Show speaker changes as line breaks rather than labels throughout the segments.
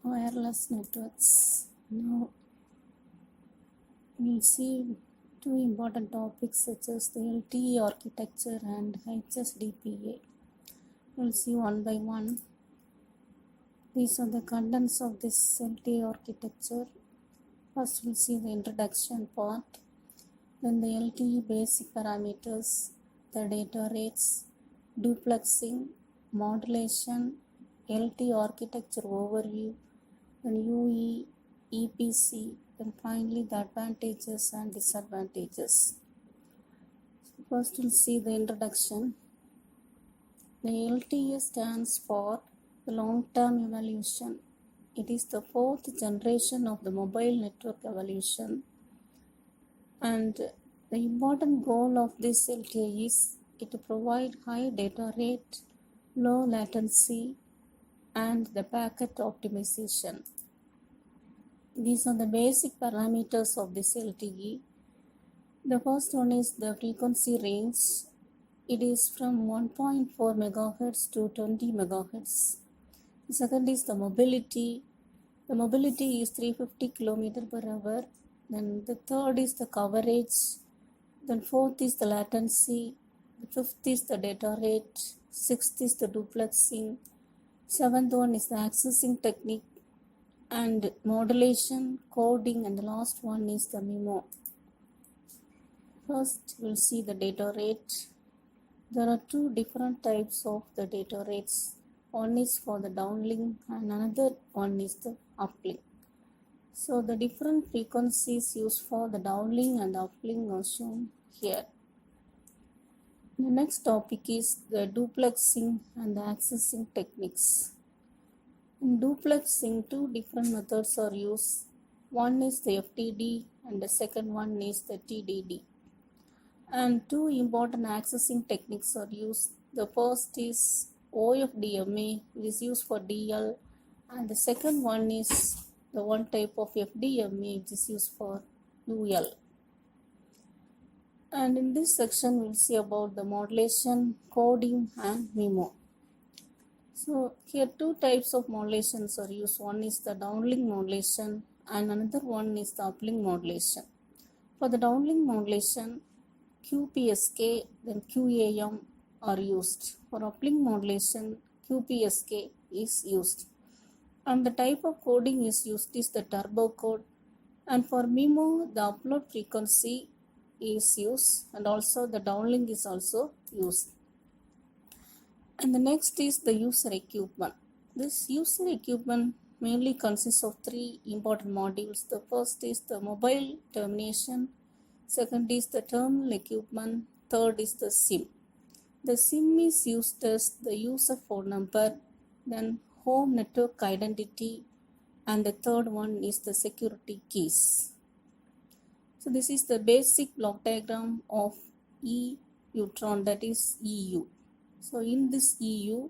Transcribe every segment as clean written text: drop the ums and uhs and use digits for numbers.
wireless networks. Now we'll see two important topics such as the LTE architecture and HSDPA. We'll see one by one. These are the contents of this LTE architecture. First we'll see the introduction part, then the LTE basic parameters, the data rates, duplexing, modulation, LTE architecture overview, then UE, EPC, and finally the advantages and disadvantages. So first we'll see the introduction. The LTE stands for the long-term evolution. It is the fourth generation of the mobile network evolution, and the important goal of this LTE is to provide high data rate, low latency, and the packet optimization. These are the basic parameters of this LTE. The first one is the frequency range. It is from 1.4 MHz to 20 MHz. The second is the mobility. The mobility is 350 km per hour. Then the third is the coverage. Then fourth is the latency. The fifth is the data rate. Sixth is the duplexing. Seventh one is the accessing technique and modulation, coding, and the last one is the MIMO. First we'll see the data rate. There are two different types of the data rates. One is for the downlink and another one is the uplink. So the different frequencies used for the downlink and uplink are shown here. The next topic is the duplexing and the accessing techniques. In duplexing, two different methods are used. One is the FDD and the second one is the TDD. And two important accessing techniques are used. The first is OFDMA, which is used for DL, and the second one is the one type of FDMA, which is used for UL. And in this section, we'll see about the modulation, coding, and MIMO. So here two types of modulations are used. One is the downlink modulation and another one is the uplink modulation. For the downlink modulation, QPSK then QAM are used. For uplink modulation, QPSK is used. And the type of coding is used is the turbo code. And for MIMO, the upload frequency is used and also the downlink is also used. And the next is the user equipment. This user equipment mainly consists of three important modules. The first is the mobile termination, second is the terminal equipment, third is the SIM. The SIM is used as the user phone number, then home network identity, and the third one is the security keys. So this is the basic block diagram of EUTRON, that is EU. So in this EU,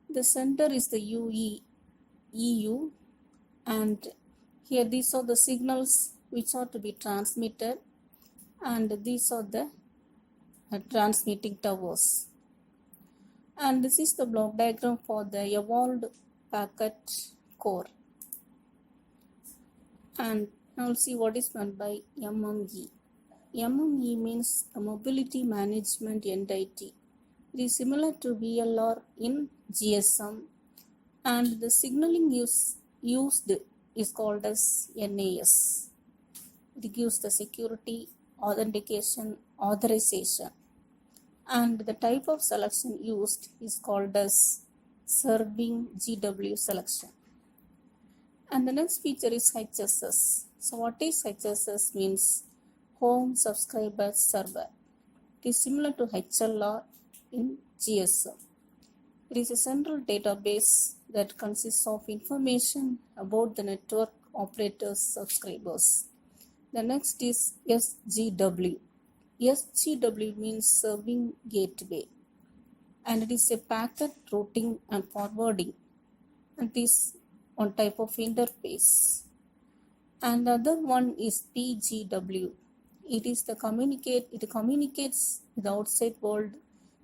the center is the EU, and here these are the signals which are to be transmitted, and these are the transmitting towers. And this is the block diagram for the evolved packet core. And now we'll see what is meant by MME. MME means the Mobility Management Entity. It is similar to VLR in GSM, and the signaling used is called as NAS. It gives the security, authentication, authorization, and the type of selection used is called as serving GW selection. And the next feature is HSS. So what is HSS means? Home Subscriber Server. It is similar to HLR in GSM. It is a central database that consists of information about the network operator's subscribers. The next is SGW. SGW means serving gateway, and it is a packet routing and forwarding. It is one type of interface. And the other one is PGW. It communicates with the outside world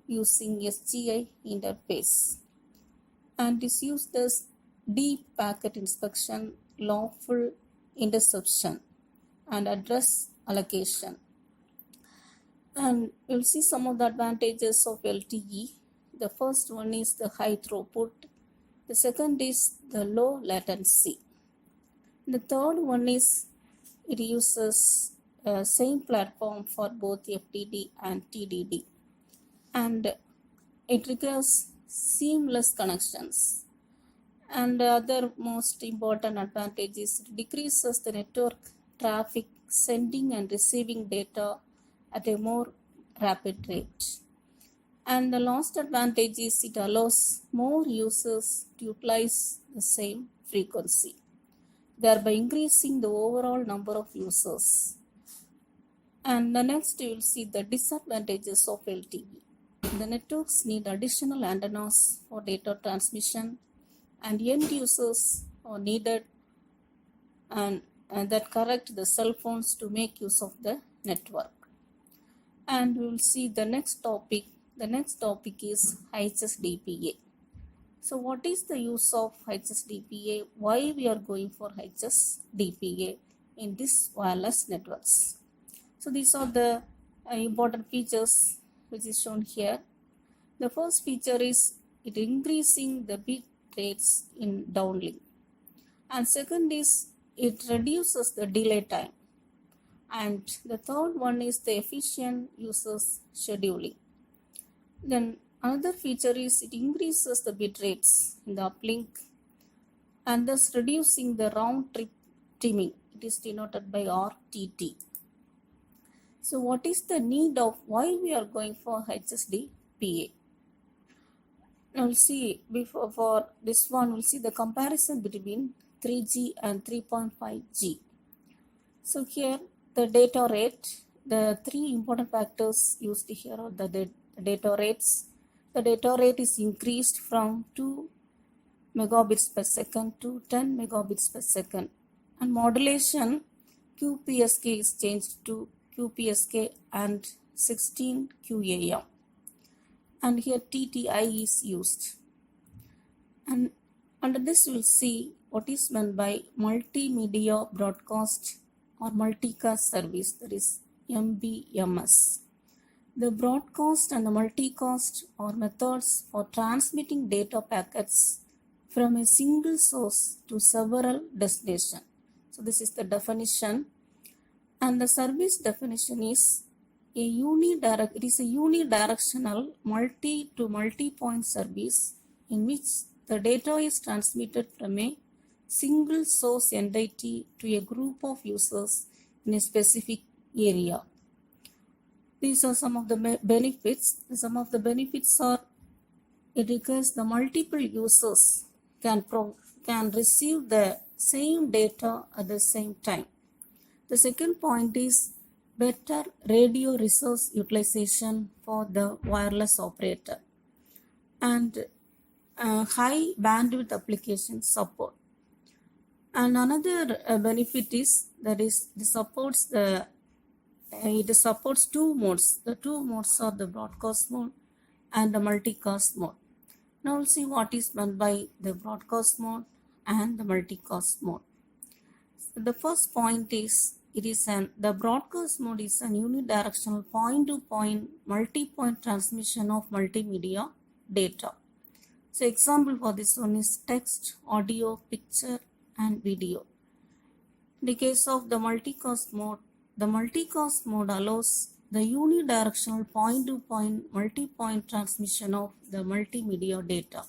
using SGI interface and is used as deep packet inspection, lawful interception, and address allocation. And you'll see some of the advantages of LTE. The first one is the high throughput. The second is the low latency. The third one is it uses same platform for both FDD and TDD, and it requires seamless connections. And the other most important advantage is it decreases the network traffic sending and receiving data at a more rapid rate. And the last advantage is it allows more users to utilize the same frequency, thereby increasing the overall number of users. And the next you will see the disadvantages of LTE. The networks need additional antennas for data transmission, and end users are needed and that correct the cell phones to make use of the network. And we will see the next topic. The next topic is HSDPA. So what is the use of HSDPA? Why we are going for HSDPA in this wireless networks? So these are the important features which is shown here. The first feature is it increasing the bit rates in downlink, and second is it reduces the delay time, and the third one is the efficient users scheduling. Then another feature is it increases the bit rates in the uplink and thus reducing the round trip timing. It is denoted by RTT. So what is the need of why we are going for HSDPA? Now we'll see before for this one we'll see the comparison between 3G and 3.5G. So here the data rate, the three important factors used here are the data rates. The data rate is increased from 2 megabits per second to 10 megabits per second, and modulation QPSK is changed to QPSK and 16 QAM, and here TTI is used. And under this we will see what is meant by multimedia broadcast or multicast service, that is MBMS. The broadcast and the multicast are methods for transmitting data packets from a single source to several destinations. So this is the definition, and the service definition is it is a unidirectional multi-to-multi-point service in which the data is transmitted from a single source entity to a group of users in a specific area. These are some of the benefits. Some of the benefits are it requires the multiple users can receive the same data at the same time. The second point is better radio resource utilization for the wireless operator, and high bandwidth application support. And another benefit is that is it supports two modes. The two modes are the broadcast mode and the multicast mode. Now we'll see what is meant by the broadcast mode and the multicast mode. So the first point is the broadcast mode is an unidirectional point-to-point multi-point transmission of multimedia data. So example for this one is text, audio, picture and video. In the case of the multicast mode allows the unidirectional point-to-point multi-point transmission of the multimedia data.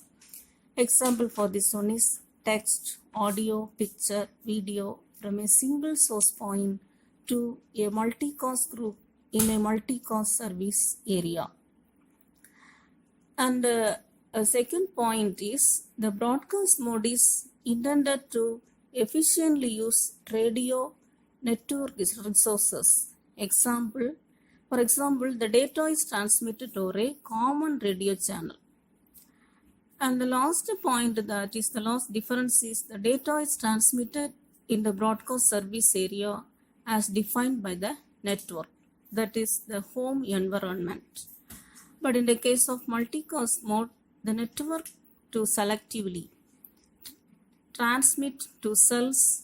Example for this one is text, audio, picture, video from a single source point to a multicast group in a multicast service area. And a second point is the broadcast mode is intended to efficiently use radio network resources. For example, the data is transmitted over a common radio channel. And the last point, that is the last difference, is the data is transmitted in the broadcast service area as defined by the network, that is the home environment. But in the case of multicast mode, the network to selectively transmit to cells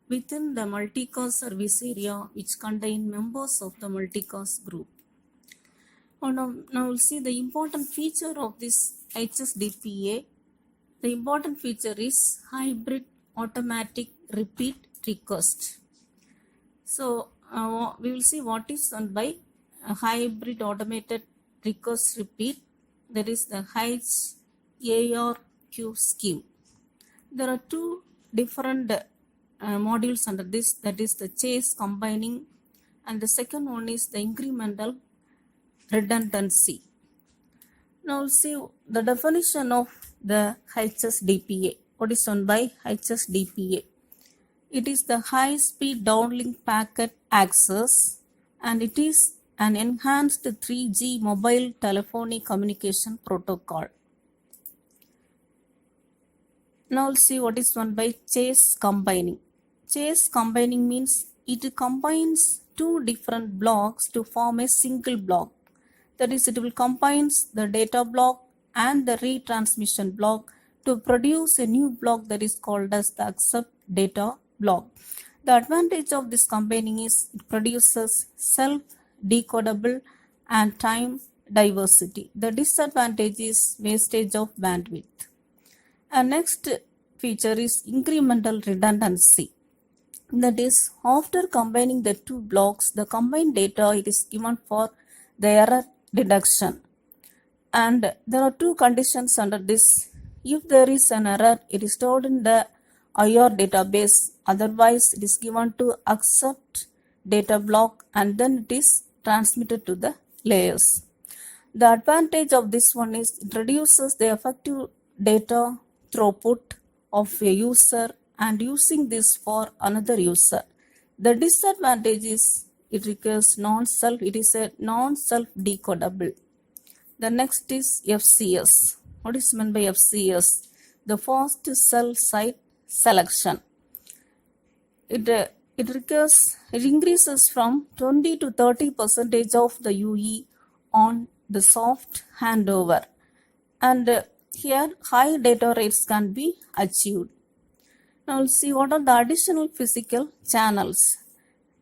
within the multicast service area which contain members of the multicast group. Now we'll see the important feature of this HSDPA. The important feature is hybrid automatic repeat request. So we will see what is done by a hybrid automated request repeat. That is the HARQ scheme. There are two different modules under this, that is the chase combining, and the second one is the incremental redundancy. Now we'll see the definition of the HSDPA. What is done by HSDPA? It is the high speed downlink packet access, and it is an enhanced 3G mobile telephony communication protocol. Now we'll see what is done by chase combining. Chase combining means it combines two different blocks to form a single block. That is, it will combine the data block and the retransmission block to produce a new block that is called as the accept data block. The advantage of this combining is it produces self-decodable and time diversity. The disadvantage is wastage of bandwidth. And next feature is incremental redundancy. That is, after combining the two blocks, the combined data it is given for the error detection. And there are two conditions under this. If there is an error, it is stored in the IR database. Otherwise, it is given to accept data block and then it is transmitted to the layers. The advantage of this one is it reduces the effective data throughput of a user and using this for another user. The disadvantage is it requires it is a non-self decodable. The next is FCS. What is meant by FCS? The fast cell site selection. It increases from 20 to 30% of the UE on the soft handover, and here high data rates can be achieved. Now we'll see what are the additional physical channels.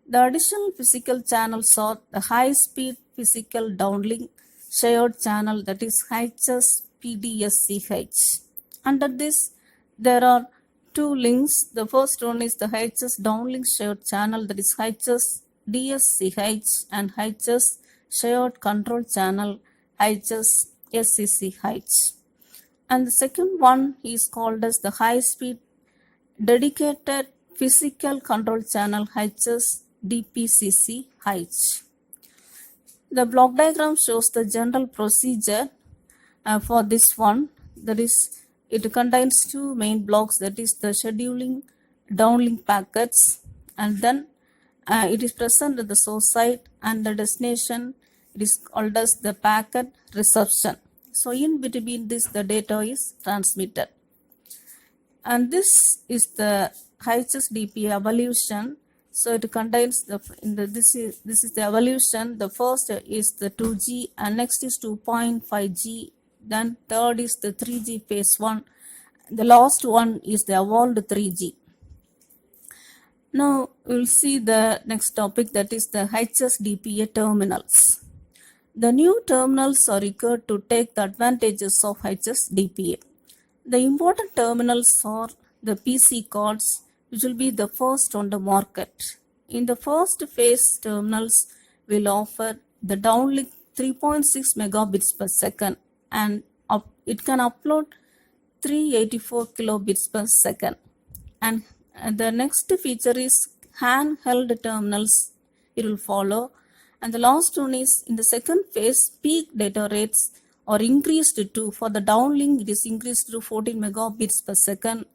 The additional physical channels are the high speed physical downlink shared channel, that is HSPDSCH. Under this there are two links. The first one is the HS downlink shared channel, that is HSDSCH, and HS shared control channel, HSSCH. And the second one is called as the high speed dedicated physical control channel, HSDPCCH. The block diagram shows the general procedure for this one. That is, it contains two main blocks, that is the scheduling downlink packets, and then it is present at the source site, and the destination it is called as the packet reception. So in between this the data is transmitted. And this is the HSDPA evolution. So it contains this is the evolution. The first is the 2G, and next is 2.5G, then third is the 3G phase 1, the last one is the evolved 3G. Now we'll see the next topic, that is the HSDPA terminals. The new terminals are required to take the advantages of HSDPA. The important terminals are the PC cards, which will be the first on the market. In the first phase, terminals will offer the downlink 3.6 megabits per second, and it can upload 384 kilobits per second. And the next feature is handheld terminals. It will follow. And the last one is in the second phase, peak data rates are increased to, for the downlink it is increased to 14 megabits per second,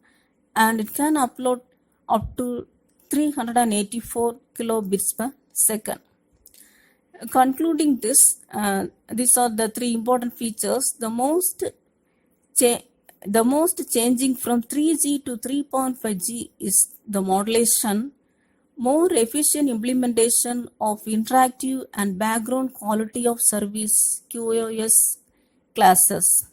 and it can upload up to 384 kilobits per second. Concluding this, these are the three important features. The most changing from 3G to 3.5G is the modulation, more efficient implementation of interactive and background quality of service QoS classes.